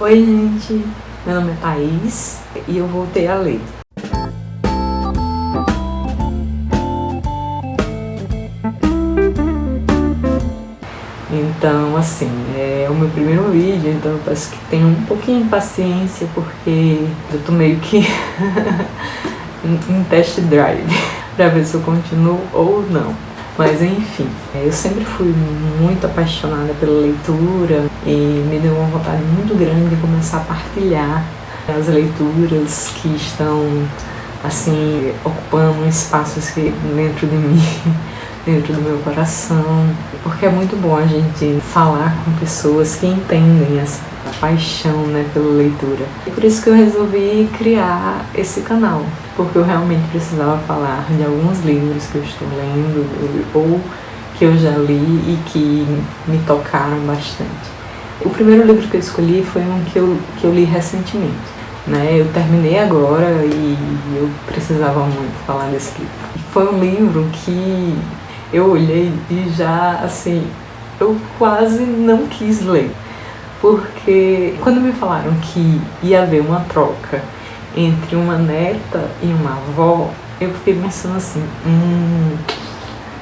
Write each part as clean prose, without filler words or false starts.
Oi gente, meu nome é Thaís e eu voltei a ler. Então, assim, é o meu primeiro vídeo, então eu peço que tenham um pouquinho de paciência, porque eu tô meio que em test drive pra ver se eu continuo ou não. Mas enfim, eu sempre fui muito apaixonada pela leitura e me deu uma vontade muito grande de começar a partilhar as leituras que estão, assim, ocupando um espaço dentro de mim, dentro do meu coração, porque é muito bom a gente falar com pessoas que entendem essa paixão, né, pela leitura. E por isso que eu resolvi criar esse canal, porque eu realmente precisava falar de alguns livros que eu estou lendo ou que eu já li e que me tocaram bastante. O primeiro livro que eu escolhi foi um que eu li recentemente, né? Eu terminei agora e eu precisava muito falar desse livro. Foi um livro que eu olhei e já, assim, eu quase não quis ler, porque quando me falaram que ia haver uma troca entre uma neta e uma avó, eu fiquei pensando assim,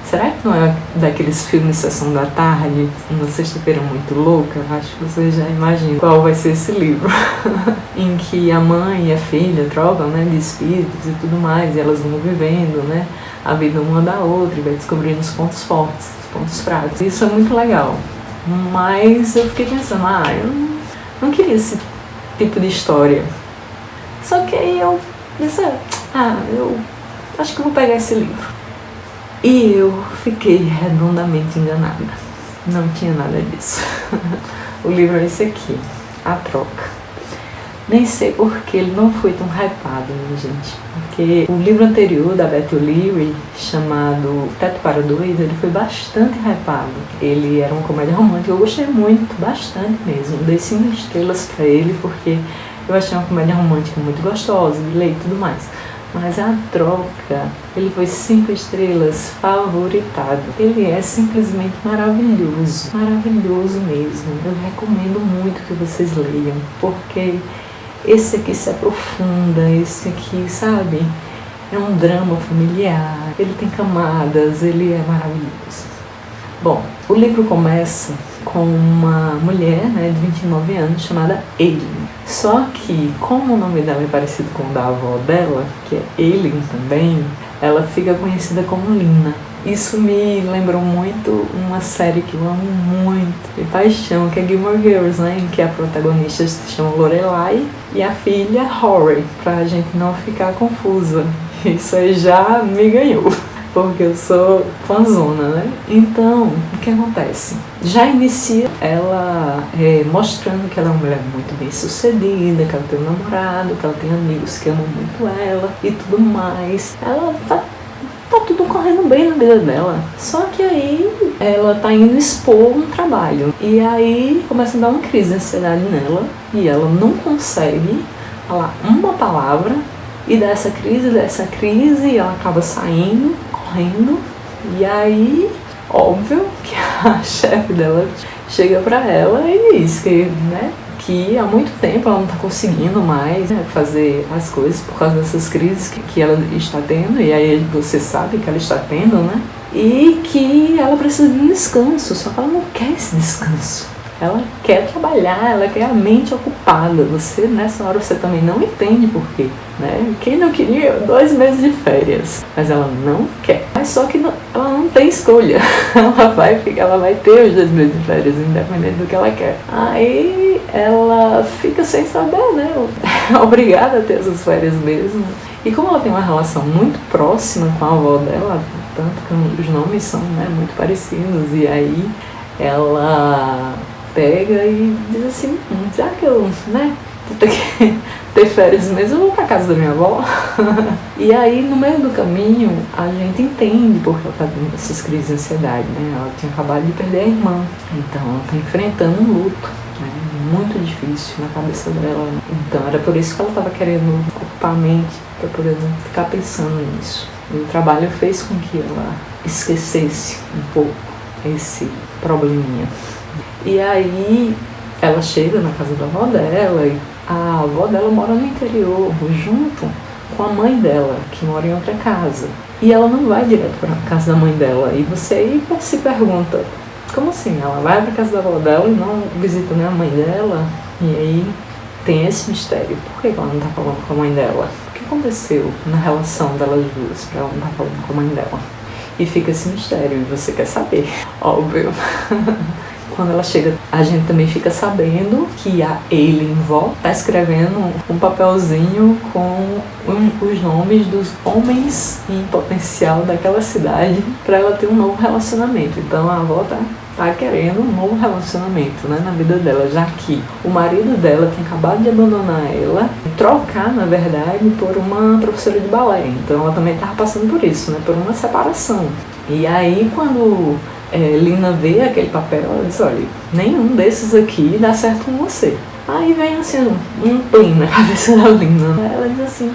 será que não é daqueles filmes Sessão da Tarde, uma sexta-feira muito louca? Acho que vocês já imaginam qual vai ser esse livro. Em que a mãe e a filha trocam, né, de espíritos e tudo mais, e elas vão vivendo, né, a vida uma da outra e vai descobrindo os pontos fortes, os pontos fracos. Isso é muito legal. Mas eu fiquei pensando, eu não queria esse tipo de história. Só que aí eu disse, eu acho que eu vou pegar esse livro. E eu fiquei redondamente enganada. Não tinha nada disso. O livro é esse aqui, A Troca. Nem sei porque ele não foi tão hypado, minha gente. Porque o livro anterior da Beth O'Leary, chamado Teto para Dois, ele foi bastante hypado. Ele era uma comédia romântica, eu gostei muito, bastante mesmo. Dei 5 estrelas pra ele porque eu achei uma comédia romântica muito gostosa de ler e tudo mais. Mas A Troca, ele foi 5 estrelas, favoritado. Ele é simplesmente maravilhoso, maravilhoso mesmo. Eu recomendo muito que vocês leiam, porque esse aqui se aprofunda, esse aqui, sabe, é um drama familiar, ele tem camadas, ele é maravilhoso. Bom, o livro começa com uma mulher, né, de 29 anos, chamada Eileen. Só que, como o nome dela é parecido com o da avó dela, que é Eileen também, ela fica conhecida como Lina. Isso me lembrou muito uma série que eu amo muito, de paixão, que é Gilmore Girls, né, em que a protagonista se chama Lorelai e a filha Rory, pra gente não ficar confusa. Isso aí já me ganhou, porque eu sou fãzona, né? Então, o que acontece? Já inicia ela mostrando que ela é uma mulher muito bem sucedida, que ela tem um namorado, que ela tem amigos que amam muito ela e tudo mais. Ela tá tudo correndo bem na vida dela. Só que aí ela tá indo expor um trabalho. E aí começa a dar uma crise de ansiedade nela e ela não consegue falar uma palavra. E dessa crise, ela acaba saindo, correndo, e aí, óbvio, que a chefe dela chega pra ela e diz que, né, que há muito tempo ela não tá conseguindo mais, né, fazer as coisas por causa dessas crises que ela está tendo, e aí você sabe que ela está tendo, né, e que ela precisa de um descanso, só que ela não quer esse descanso. Ela quer trabalhar, ela quer a mente ocupada. Você, nessa hora, você também não entende por quê, né? Quem não queria 2 meses de férias? Mas ela não quer. Mas só que ela não tem escolha. Ela vai ter os 2 meses de férias, independente do que ela quer. Aí ela fica sem saber, né? Obrigada a ter essas férias mesmo. E como ela tem uma relação muito próxima com a avó dela, tanto que os nomes são, né, muito parecidos, e aí ela pega e diz assim, já que eu, né, vou ter que ter férias mesmo, eu vou pra casa da minha avó. E aí, no meio do caminho, a gente entende porque ela tá tendo essas crises de ansiedade, né? Ela tinha acabado de perder a irmã, então ela tá enfrentando um luto, né, muito difícil na cabeça dela. Então era por isso que ela tava querendo ocupar a mente, pra poder não ficar pensando nisso. E o trabalho fez com que ela esquecesse um pouco esse probleminha. E aí ela chega na casa da avó dela e a avó dela mora no interior, junto com a mãe dela, que mora em outra casa. E ela não vai direto para a casa da mãe dela. E você aí se pergunta, como assim? Ela vai para a casa da avó dela e não visita nem a mãe dela? E aí tem esse mistério. Por que ela não está falando com a mãe dela? O que aconteceu na relação delas duas para ela não estar falando com a mãe dela? E fica esse mistério e você quer saber, óbvio. Quando ela chega, a gente também fica sabendo que a Eileen vó tá escrevendo um papelzinho com os nomes dos homens em potencial daquela cidade para ela ter um novo relacionamento. Então a avó tá querendo um novo relacionamento, né, na vida dela, já que o marido dela tinha acabado de abandonar ela, trocar, na verdade, por uma professora de balé. Então ela também estava passando por isso, né, por uma separação. E aí quando Lina vê aquele papel, ela diz, olha, nenhum desses aqui dá certo com você. Aí vem assim, um plim na cabeça da Lina. Ela diz assim,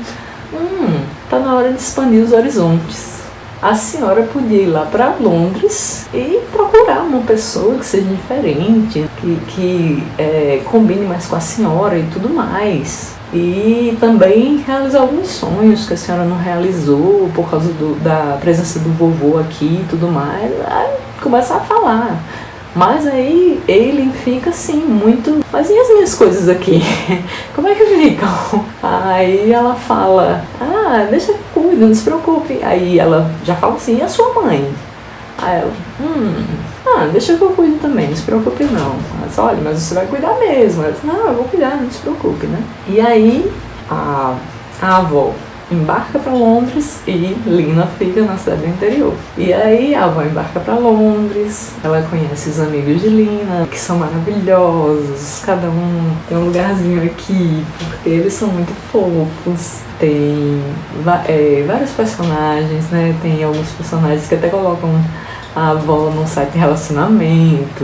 tá na hora de expandir os horizontes. A senhora podia ir lá para Londres e procurar uma pessoa que seja diferente, que combine mais com a senhora e tudo mais. E também realizar alguns sonhos que a senhora não realizou por causa da presença do vovô aqui e tudo mais. Aí começa a falar. Mas aí ele fica assim, muito... Mas e as minhas coisas aqui? Como é que ficam? Aí ela fala, deixa que eu cuido, não se preocupe. Aí ela já fala assim, e a sua mãe? Aí ela, deixa que eu cuido também, não se preocupe não. Mas olha, mas você vai cuidar mesmo. Ela diz, não, eu vou cuidar, não se preocupe, né? E aí a avó embarca para Londres e Lina fica na cidade do interior. E aí a avó embarca para Londres, ela conhece os amigos de Lina, que são maravilhosos, cada um tem um lugarzinho aqui, porque eles são muito fofos. Tem vários personagens, né? Tem alguns personagens que até colocam a avó num site de relacionamento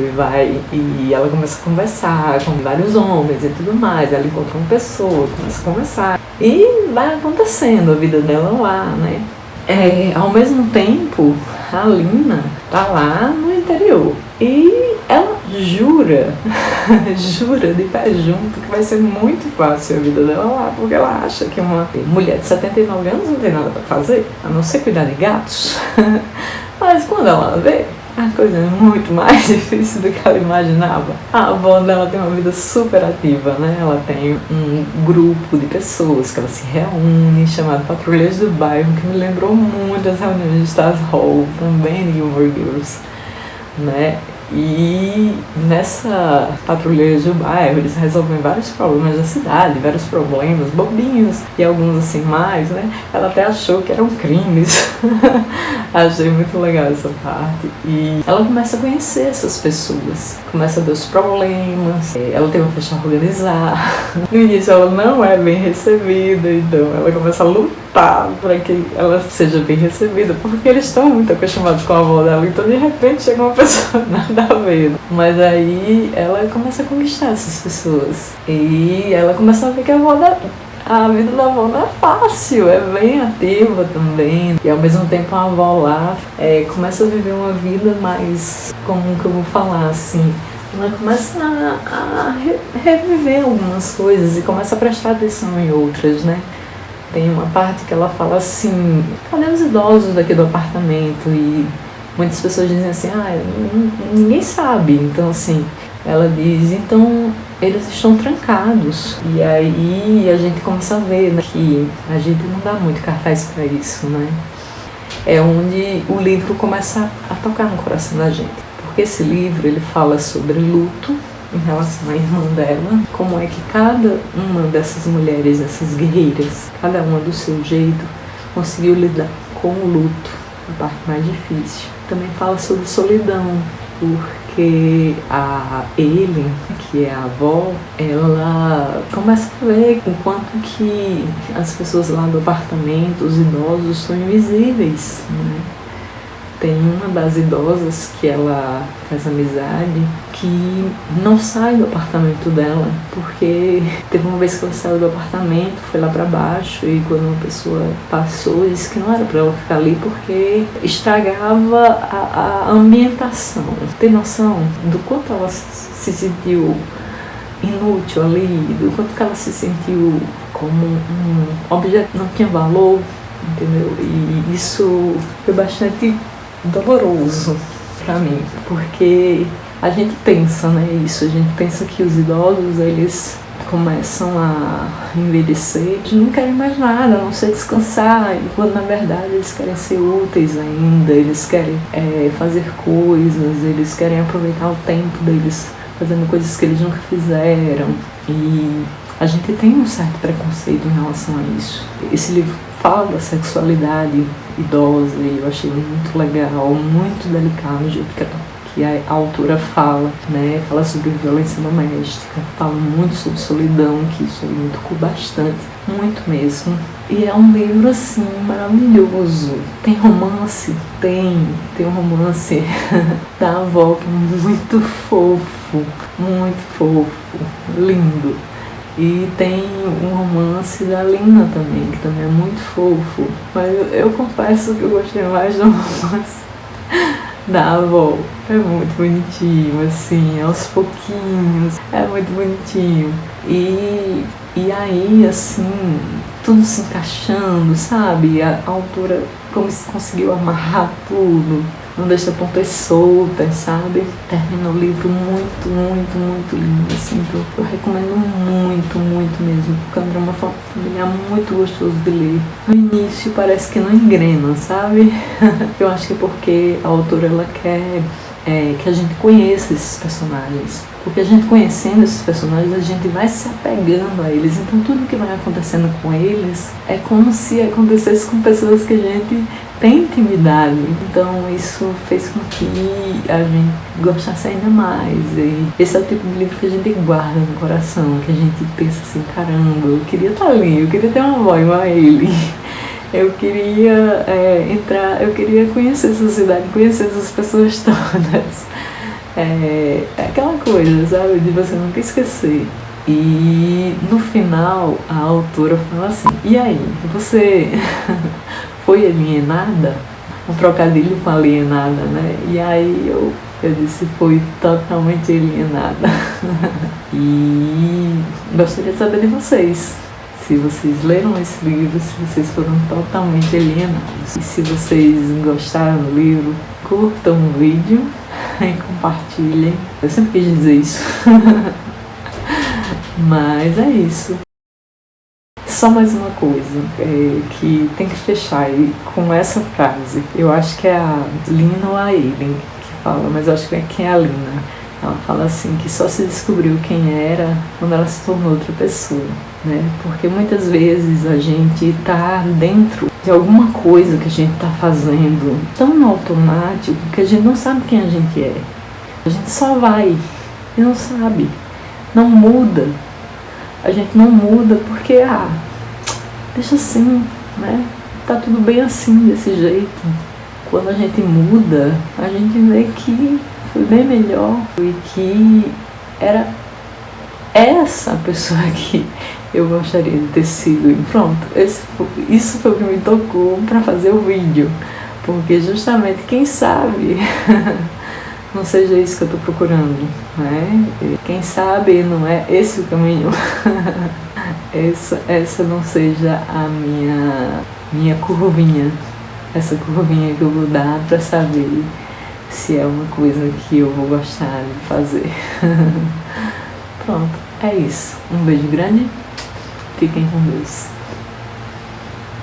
e ela começa a conversar com vários homens e tudo mais. Ela encontra uma pessoa, começa a conversar e vai acontecendo a vida dela lá, né? Ao mesmo tempo, a Lina tá lá no interior e ela jura de pé junto que vai ser muito fácil a vida dela lá, porque ela acha que uma mulher de 79 anos não tem nada pra fazer, a não ser cuidar de gatos. Mas quando ela vê, a coisa é muito mais difícil do que ela imaginava. A avó dela tem uma vida super ativa, né? Ela tem um grupo de pessoas que ela se reúne, chamado Patrulheiros do Bairro, que me lembrou muito as reuniões de Stars Hall, também de Gilmore Girls, né? E nessa Patrulheiros do Bairro, eles resolvem vários problemas da cidade, vários problemas bobinhos e alguns assim mais, né? Ela até achou que eram crimes. Achei muito legal essa parte. E ela começa a conhecer essas pessoas, começa a ver os problemas, ela tem uma festa a organizar. No início ela não é bem recebida, então ela começa a lutar para que ela seja bem recebida, porque eles estão muito acostumados com a avó dela, então de repente chega uma pessoa nada a ver. Mas aí ela começa a conquistar essas pessoas e ela começa a ver que a vida da avó não é fácil, é bem ativa também. E ao mesmo tempo a avó lá começa a viver uma vida mais, como que eu vou falar assim, ela começa a reviver algumas coisas e começa a prestar atenção em outras, né? Tem uma parte que ela fala assim, cadê os idosos daqui do apartamento? E muitas pessoas dizem assim, ninguém sabe. Então assim, ela diz, então eles estão trancados. E aí a gente começa a ver, né, que a gente não dá muito cartaz para isso, né? É onde o livro começa a tocar no coração da gente. Porque esse livro, ele fala sobre luto em relação à irmã dela, como é que cada uma dessas mulheres, essas guerreiras, cada uma do seu jeito, conseguiu lidar com o luto, a parte mais difícil. Também fala sobre solidão, porque a Eileen, que é a avó, ela começa a ver o quanto que as pessoas lá do apartamento, os idosos, são invisíveis, né? Tem uma das idosas que ela faz amizade que não sai do apartamento dela, porque teve uma vez que ela saiu do apartamento, foi lá pra baixo e quando uma pessoa passou, disse que não era pra ela ficar ali porque estragava a ambientação. Tem noção do quanto ela se sentiu inútil ali, do quanto que ela se sentiu como um objeto que não tinha valor, entendeu? E isso foi bastante doloroso pra mim, porque a gente pensa, né, isso, a gente pensa que os idosos, eles começam a envelhecer, eles não querem mais nada, a não ser descansar, quando na verdade eles querem ser úteis ainda, eles querem fazer coisas, eles querem aproveitar o tempo deles fazendo coisas que eles nunca fizeram, e a gente tem um certo preconceito em relação a isso. Esse livro fala da sexualidade idosa e eu achei muito legal, muito delicado o jeito que a autora fala, né? Fala sobre violência doméstica, fala muito sobre solidão, que isso me tocou bastante, muito mesmo. E é um livro, assim, maravilhoso. Tem romance? Tem um romance da avó que é muito fofo, lindo. E tem um romance da Lina também, que também é muito fofo. Mas eu confesso que eu gostei mais do romance da avó. É muito bonitinho, assim, aos pouquinhos. É muito bonitinho. E aí, assim, tudo se encaixando, sabe? A autora conseguiu amarrar tudo. Não deixa pontas soltas, sabe? Termina o livro muito lindo, assim, eu recomendo muito mesmo, porque é um drama familiar muito gostoso de ler. No início parece que não engrena, sabe? Eu acho que é porque a autora, ela quer que a gente conheça esses personagens. Porque a gente conhecendo esses personagens, a gente vai se apegando a eles. Então tudo que vai acontecendo com eles é como se acontecesse com pessoas que a gente tem intimidade. Então isso fez com que a gente gostasse ainda mais. E esse é o tipo de livro que a gente guarda no coração, que a gente pensa assim, caramba, eu queria estar ali, eu queria ter uma avó igual a ele. Eu queria eu queria conhecer essa cidade, conhecer essas pessoas todas. É aquela coisa, sabe, de você nunca esquecer. E no final a autora fala assim, e aí, você foi alienada? Um trocadilho com alienada, né? E aí eu disse, fui totalmente alienada. E gostaria de saber de vocês, se vocês leram esse livro, se vocês foram totalmente alienados. E se vocês gostaram do livro, curtam o vídeo e compartilhem. Eu sempre quis dizer isso. Mas é isso. Só mais uma coisa que tem que fechar aí com essa frase. Eu acho que é a Lina ou a Aileen que fala, mas eu acho que é a Lina. Ela fala assim, que só se descobriu quem era quando ela se tornou outra pessoa, né? Porque muitas vezes a gente tá dentro de alguma coisa que a gente tá fazendo tão no automático que a gente não sabe quem a gente é. A gente só vai e não sabe, não muda. A gente não muda porque, deixa assim, né? Tá tudo bem assim, desse jeito. Quando a gente muda, a gente vê que foi bem melhor e que era essa pessoa que eu gostaria de ter sido. E pronto, isso foi o que me tocou para fazer o vídeo, porque justamente, quem sabe, não seja isso que eu tô procurando, né? Quem sabe não é esse o caminho. essa não seja a minha curvinha, essa curvinha que eu vou dar para saber se é uma coisa que eu vou gostar de fazer. Pronto, é isso. Um beijo grande. Fiquem com Deus.